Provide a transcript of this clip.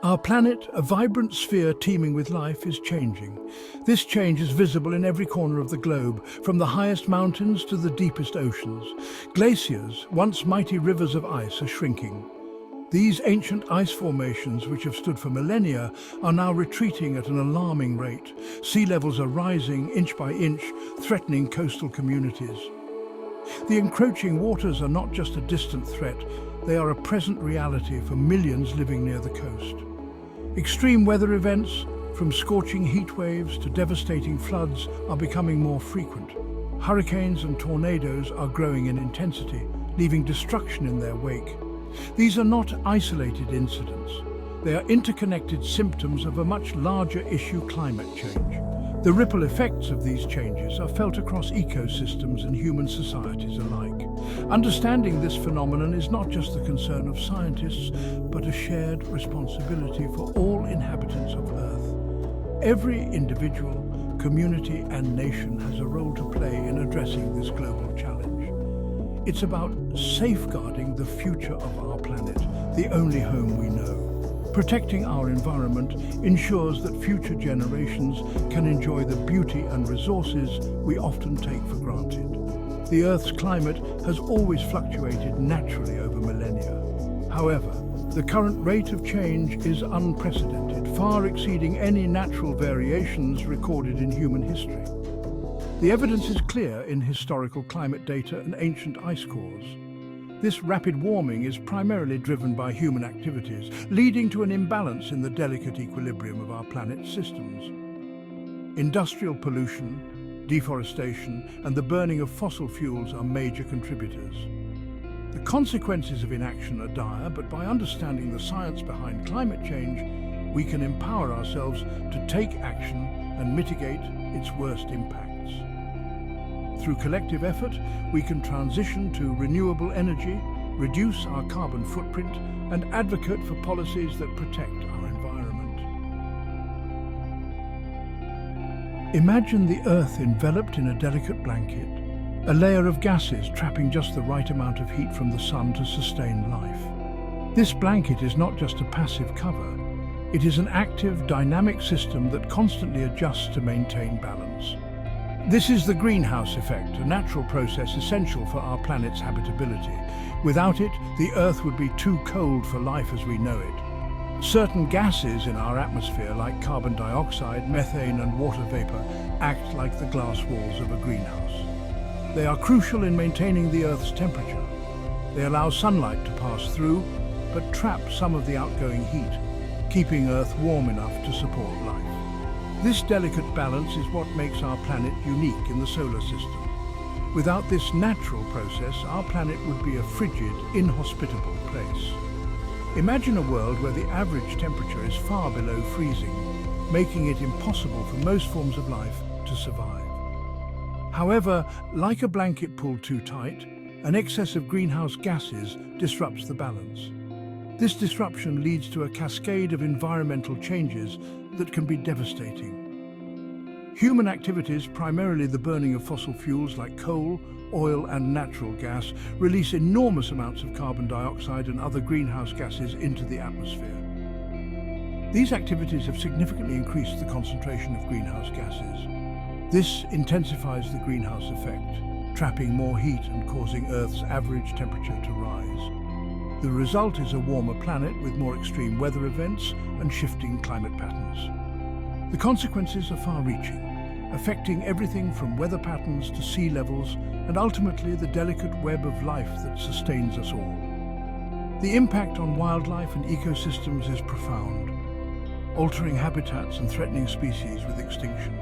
Our planet, a vibrant sphere teeming with life, is changing. This change is visible in every corner of the globe, from the highest mountains to the deepest oceans. Glaciers, once mighty rivers of ice, are shrinking. These ancient ice formations, which have stood for millennia, are now retreating at an alarming rate. Sea levels are rising inch by inch, threatening coastal communities. The encroaching waters are not just a distant threat, they are a present reality for millions living near the coast. Extreme weather events, from scorching heat waves to devastating floods, are becoming more frequent. Hurricanes and tornadoes are growing in intensity, leaving destruction in their wake. These are not isolated incidents. They are interconnected symptoms of a much larger issue: climate change. The ripple effects of these changes are felt across ecosystems and human societies alike. Understanding this phenomenon is not just the concern of scientists, but a shared responsibility for all inhabitants of Earth. Every individual, community, and nation has a role to play in addressing this global challenge. It's about safeguarding the future of our planet, the only home we know. Protecting our environment ensures that future generations can enjoy the beauty and resources we often take for granted. The Earth's climate has always fluctuated naturally over millennia. However, the current rate of change is unprecedented, far exceeding any natural variations recorded in human history. The evidence is clear in historical climate data and ancient ice cores. This rapid warming is primarily driven by human activities, leading to an imbalance in the delicate equilibrium of our planet's systems. Industrial pollution, deforestation, and the burning of fossil fuels are major contributors. The consequences of inaction are dire, but by understanding the science behind climate change, we can empower ourselves to take action and mitigate its worst impacts. Through collective effort, we can transition to renewable energy, reduce our carbon footprint, and advocate for policies that protect our environment. Imagine the Earth enveloped in a delicate blanket, a layer of gases trapping just the right amount of heat from the sun to sustain life. This blanket is not just a passive cover, it is an active, dynamic system that constantly adjusts to maintain balance. This is the greenhouse effect, a natural process essential for our planet's habitability. Without it, the Earth would be too cold for life as we know it. Certain gases in our atmosphere, like carbon dioxide, methane, and water vapor, act like the glass walls of a greenhouse. They are crucial in maintaining the Earth's temperature. They allow sunlight to pass through, but trap some of the outgoing heat, keeping Earth warm enough to support life. This delicate balance is what makes our planet unique in the solar system. Without this natural process, our planet would be a frigid, inhospitable place. Imagine a world where the average temperature is far below freezing, making it impossible for most forms of life to survive. However, like a blanket pulled too tight, an excess of greenhouse gases disrupts the balance. This disruption leads to a cascade of environmental changes that can be devastating. Human activities, primarily the burning of fossil fuels like coal, oil, and natural gas, release enormous amounts of carbon dioxide and other greenhouse gases into the atmosphere. These activities have significantly increased the concentration of greenhouse gases. This intensifies the greenhouse effect, trapping more heat and causing Earth's average temperature to rise. The result is a warmer planet with more extreme weather events and shifting climate patterns. The consequences are far-reaching, affecting everything from weather patterns to sea levels and ultimately the delicate web of life that sustains us all. The impact on wildlife and ecosystems is profound, altering habitats and threatening species with extinction.